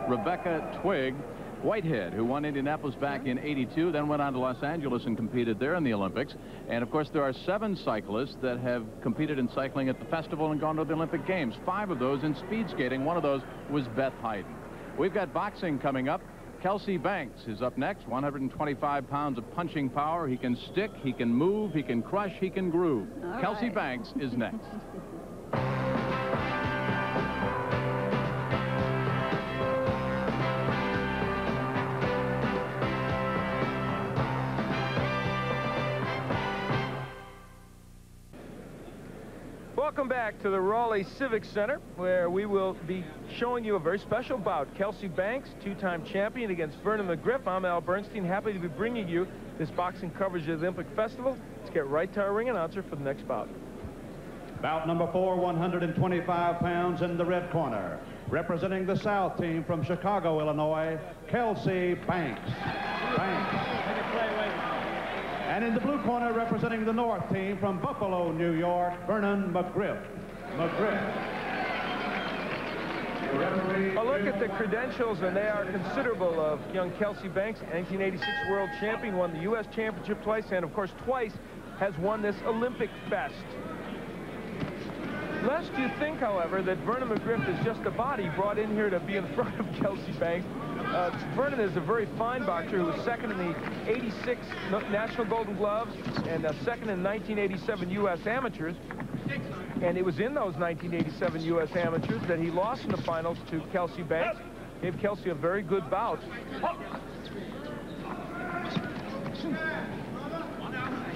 Rebecca Twigg Whitehead, who won Indianapolis back in '82, then went on to Los Angeles and competed there in the Olympics. And of course, there are 7 cyclists that have competed in cycling at the festival and gone to the Olympic Games. 5 of those in speed skating. One of those was Beth Hayden. We've got boxing coming up. Kelsey Banks is up next. 125 pounds of punching power. He can stick, he can move, he can crush, he can groove. All Kelsey right. Banks is next. Welcome back to the Raleigh Civic Center, where we will be showing you a very special bout. Kelsey Banks, 2-time champion, against Vernon McGriff. I'm Al Bernstein, happy to be bringing you this boxing coverage of the Olympic Festival. Let's get right to our ring announcer for the next bout. Bout number 4, 125 pounds in the red corner. Representing the South team from Chicago, Illinois, Kelsey Banks. And in the blue corner, representing the North team from Buffalo, New York, Vernon McGriff. A look at the credentials, and they are considerable, of young Kelsey Banks. 1986 world champion, won the U.S. championship twice, and of course twice has won this Olympic Fest. Lest you think, however, that Vernon McGriff is just a body brought in here to be in front of Kelsey Banks. Vernon is a very fine boxer who was second in the '86 National Golden Gloves and second in 1987 U.S. Amateurs. And it was in those 1987 U.S. Amateurs that he lost in the finals to Kelsey Banks. Gave Kelsey a very good bout.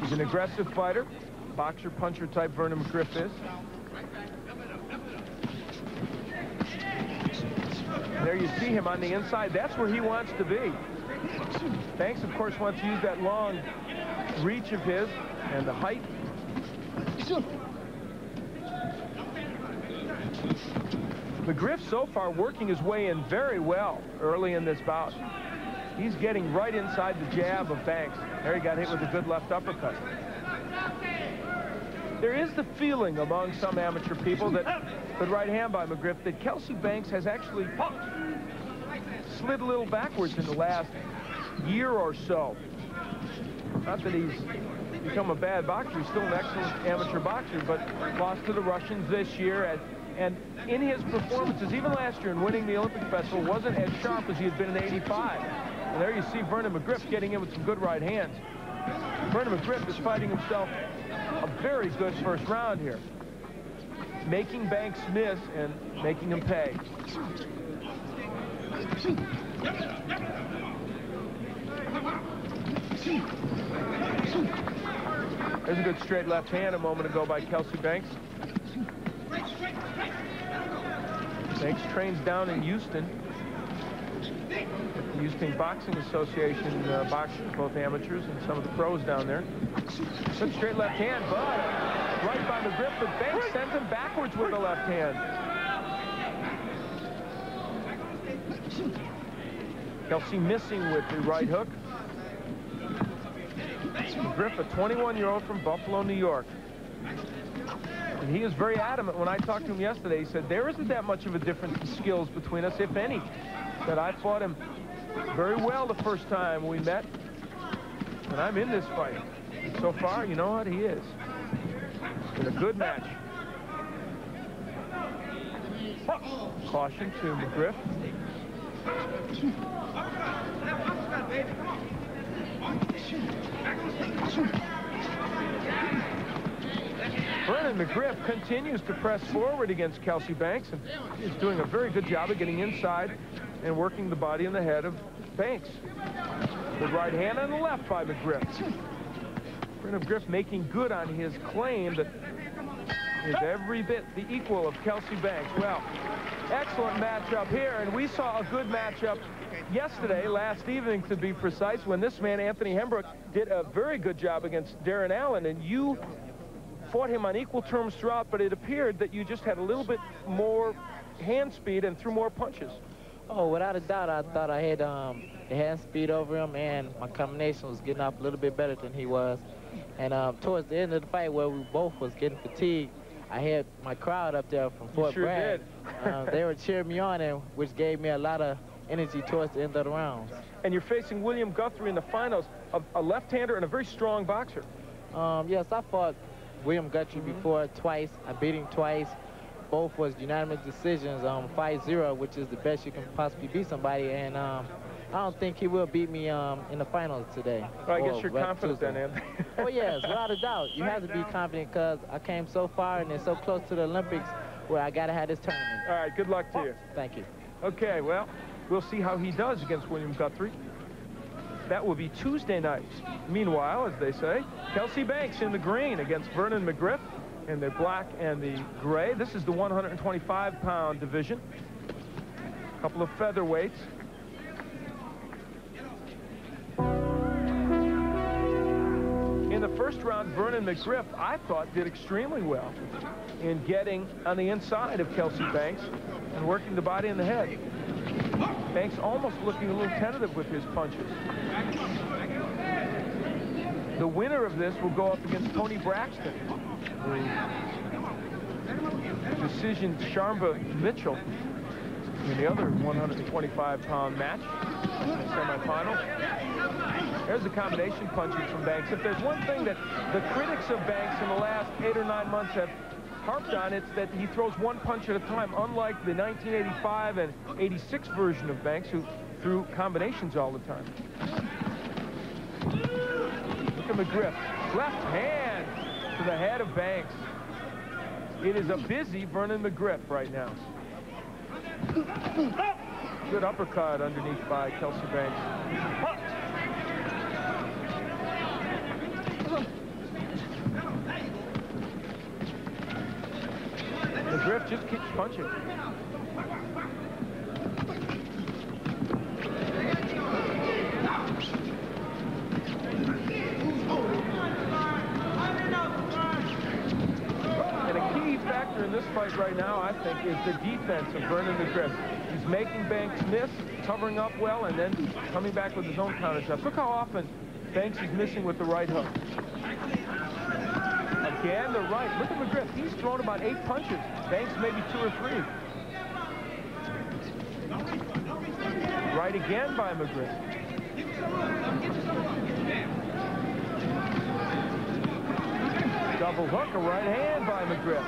He's an aggressive fighter, boxer, puncher type Vernon McGriff is. There you see him on the inside. That's where he wants to be. Banks, of course, wants to use that long reach of his and the height. McGriff so far working his way in very well early in this bout. He's getting right inside the jab of Banks. There he got hit with a good left uppercut. There is the feeling among some amateur people that, good right hand by McGriff, that Kelsey Banks has actually slid a little backwards in the last year or so. Not that he's become a bad boxer, he's still an excellent amateur boxer, but lost to the Russians this year. And in his performances, even last year in winning the Olympic Festival, wasn't as sharp as he had been in '85. And there you see Vernon McGriff getting in with some good right hands. Vernon McGriff is fighting himself a very good first round here, making Banks miss and making him pay. There's a good straight left hand a moment ago by Kelsey Banks. Banks trains down in Houston. The Houston Boxing Association boxers, both amateurs and some of the pros down there. Good straight left hand, but right by McGriff, but Banks sends him backwards with the left hand. Kelsey missing with the right hook. McGriff, a 21-year-old from Buffalo, New York. And he is very adamant. When I talked to him yesterday, he said, there isn't that much of a difference in skills between us, if any. That I fought him very well the first time we met, and I'm in this fight. And so far, you know what? He is. It's been a good match. Caution to McGriff. Vernon McGriff continues to press forward against Kelsey Banks and is doing a very good job of getting inside and working the body and the head of Banks. The right hand and the left by McGriff. Vernon McGriff making good on his claim that is every bit the equal of Kelsey Banks. Well, excellent matchup here, and we saw a good matchup yesterday, last evening to be precise, when this man, Anthony Hembrook, did a very good job against Darren Allen, and you fought him on equal terms throughout, but it appeared that you just had a little bit more hand speed and threw more punches. Oh, without a doubt, I thought I had the hand speed over him, and my combination was getting off a little bit better than he was. And towards the end of the fight, where we both was getting fatigued, I had my crowd up there from Fort Bragg. Did. They were cheering me on, and which gave me a lot of energy towards the end of the rounds. And you're facing William Guthrie in the finals, a left-hander and a very strong boxer. Yes, I fought William Guthrie before twice. I beat him twice. Both was unanimous decisions, 5-0, which is the best you can possibly beat somebody. And I don't think he will beat me in the finals today. Well, I guess you're confident then, Anthony. Oh, yes, without a doubt. You have to be confident because I came so far and it's so close to the Olympics where I got to have this tournament. All right, good luck to you. Thank you. Okay, well, we'll see how he does against William Guthrie. That will be Tuesday night. Meanwhile, as they say, Kelsey Banks in the green against Vernon McGriff in the black and the gray. This is the 125-pound division. A couple of featherweights. In the first round, Vernon McGriff, I thought, did extremely well in getting on the inside of Kelsey Banks and working the body and the head. Banks almost looking a little tentative with his punches. The winner of this will go up against Tony Braxton. The decision Sharmba Mitchell in the other 125-pound match in the semifinal. There's the combination punches from Banks. If there's one thing that the critics of Banks in the last 8 or 9 months have harped on, it's that he throws one punch at a time, unlike the 1985 and 86 version of Banks, who threw combinations all the time. Look at McGriff. Left hand to the head of Banks. It is a busy Vernon McGriff right now. Good uppercut underneath by Kelsey Banks. McGriff just keeps punching. And a key factor in this fight right now, I think, is the defense of Vernon McGriff. He's making Banks miss, covering up well, and then coming back with his own counter shots. Look how often Banks is missing with the right hook. Again, the right. Look at McGriff. He's thrown about 8 punches. Banks maybe 2 or 3. Right again by McGriff. Double hook, a right hand by McGriff.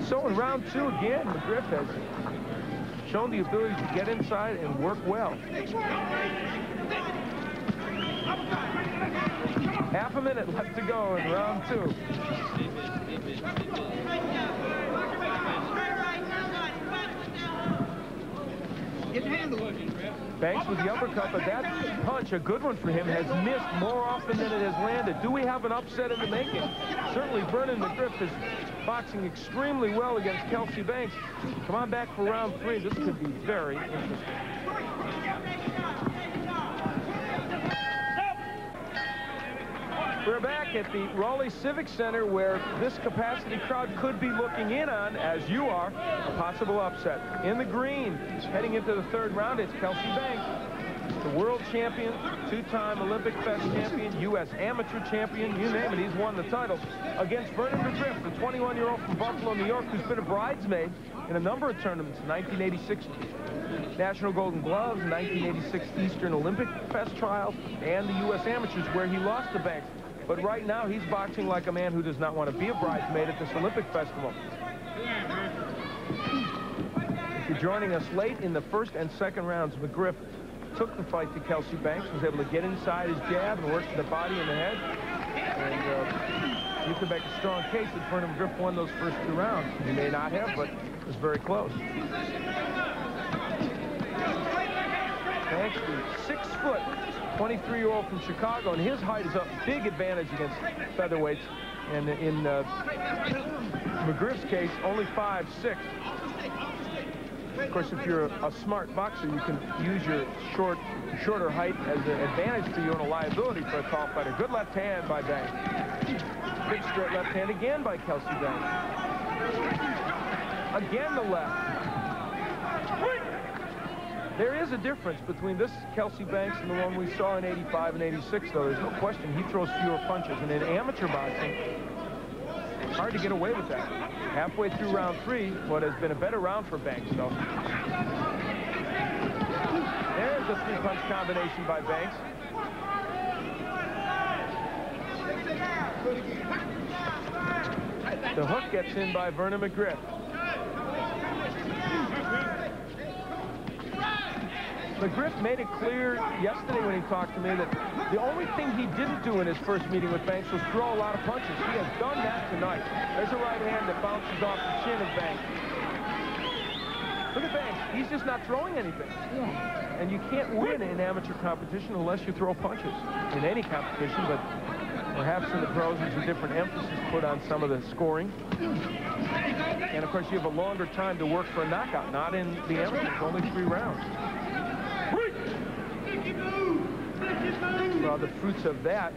So in round 2 again, McGriff has shown the ability to get inside and work well. Half a minute left to go in round 2. Banks with the uppercut, but that punch, a good one for him, has missed more often than it has landed. Do we have an upset in the making? Certainly Vernon McGriff is boxing extremely well against Kelsey Banks. Come on back for round 3. This could be very interesting. We're back at the Raleigh Civic Center, where this capacity crowd could be looking in on, as you are, a possible upset. In the green, heading into the 3rd round, it's Kelsey Banks, the world champion, 2-time Olympic Fest champion, U.S. amateur champion, you name it, he's won the title, against Vernon McGriff, the 21-year-old from Buffalo, New York, who's been a bridesmaid in a number of tournaments. 1986 National Golden Gloves, 1986 Eastern Olympic Fest trials, and the U.S. amateurs, where he lost to Banks. But right now, he's boxing like a man who does not want to be a bridesmaid at this Olympic festival. If you're joining us late in the 1st and 2nd rounds, McGriff took the fight to Kelsey Banks, was able to get inside his jab and work the body and the head. And you can make a strong case that Vernon McGriff won those first 2 rounds. He may not have, but it was very close. Banks, the 6-foot 23-year-old from Chicago, and his height is a big advantage against featherweights. And in McGriff's case, only 5'6". Of course, if you're a smart boxer, you can use your shorter height as an advantage for you and a liability for a tall fighter. Good left hand by Banks. Big straight left hand again by Kelsey Banks. Again the left. There is a difference between this Kelsey Banks and the one we saw in 85 and 86, though. There's no question he throws fewer punches. And in amateur boxing, it's hard to get away with that. Halfway through round 3, what has been a better round for Banks, though. There's a 3-punch combination by Banks. The hook gets in by Vernon McGriff. McGriff made it clear yesterday when he talked to me that the only thing he didn't do in his first meeting with Banks was throw a lot of punches. He has done that tonight. There's a right hand that bounces off the chin of Banks. Look at Banks. He's just not throwing anything. Yeah. And you can't win in amateur competition unless you throw punches in any competition, but perhaps in the pros there's a different emphasis put on some of the scoring. And of course you have a longer time to work for a knockout, not in the amateurs, only 3 rounds. Well, the fruits of that,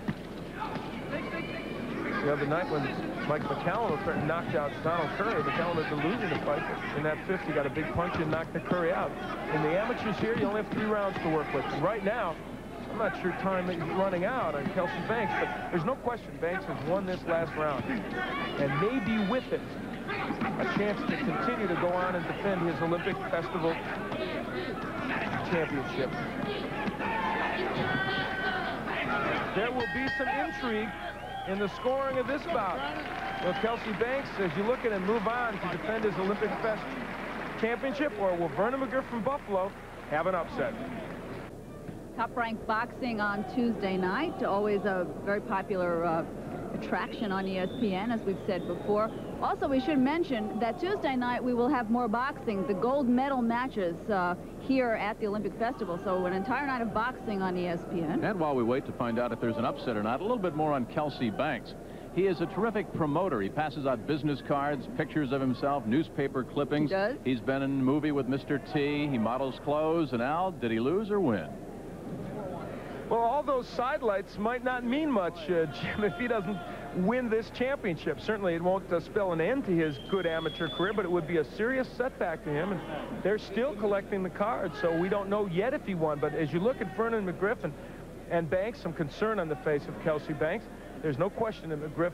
the other night when Mike McCallum knocked out Donald Curry, McCallum had been losing the fight. In that 5th, he got a big punch and knocked the Curry out. In the amateurs here, you only have 3 rounds to work with. And right now, I'm not sure time is running out on Kelsey Banks, but there's no question Banks has won this last round. And maybe with it, a chance to continue to go on and defend his Olympic Festival championship. There will be some intrigue in the scoring of this bout. Will Kelsey Banks, as you look at him, move on to defend his Olympic Fest championship, or will Vernon McGriff from Buffalo have an upset? Top-ranked boxing on Tuesday night, always a very popular attraction on ESPN, as we've said before. Also, we should mention that Tuesday night we will have more boxing, the gold medal matches here at the Olympic Festival. So an entire night of boxing on ESPN. And while we wait to find out if there's an upset or not, a little bit more on Kelsey Banks. He is a terrific promoter. He passes out business cards, pictures of himself, newspaper clippings. He does. He's been in a movie with Mr. T. He models clothes. And Al, did he lose or win? Well, all those sidelights might not mean much, Jim, if he doesn't win this championship. Certainly it won't spell an end to his good amateur career, but it would be a serious setback to him. And they're still collecting the cards, so we don't know yet if he won. But as you look at Vernon McGriff and Banks, some concern on the face of Kelsey Banks. There's no question that McGriff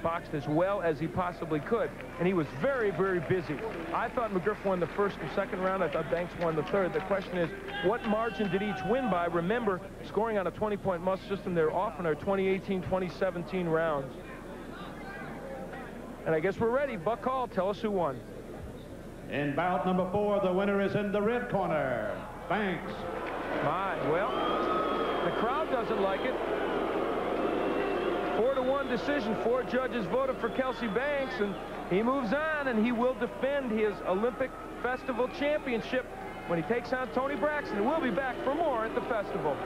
boxed as well as he possibly could, and he was very, very busy. I thought McGriff won the 1st and 2nd round. I thought Banks won the 3rd. The question is, what margin did each win by? Remember, scoring on a 20-point must system, they're often our 2018, 2017 rounds. And I guess we're ready. Buck Hall, tell us who won. In bout number 4, the winner is in the red corner, Banks. My, well, the crowd doesn't like it. 4-1 decision. 4 judges voted for Kelsey Banks, and he moves on, and he will defend his Olympic Festival championship when he takes on Tony Braxton. We'll be back for more at the festival.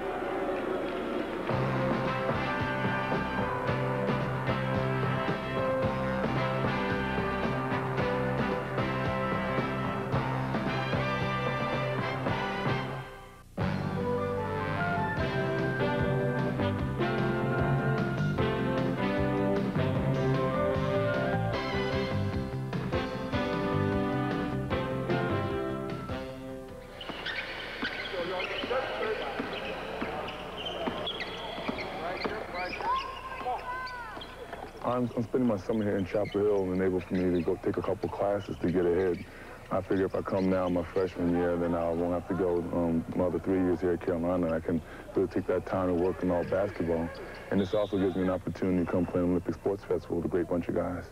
I'm spending my summer here in Chapel Hill, and enable for me to go take a couple classes to get ahead. I figure if I come now my freshman year, then I won't have to go my other 3 years here at Carolina. I can really take that time to work in all basketball. And this also gives me an opportunity to come play an Olympic Sports Festival with a great bunch of guys.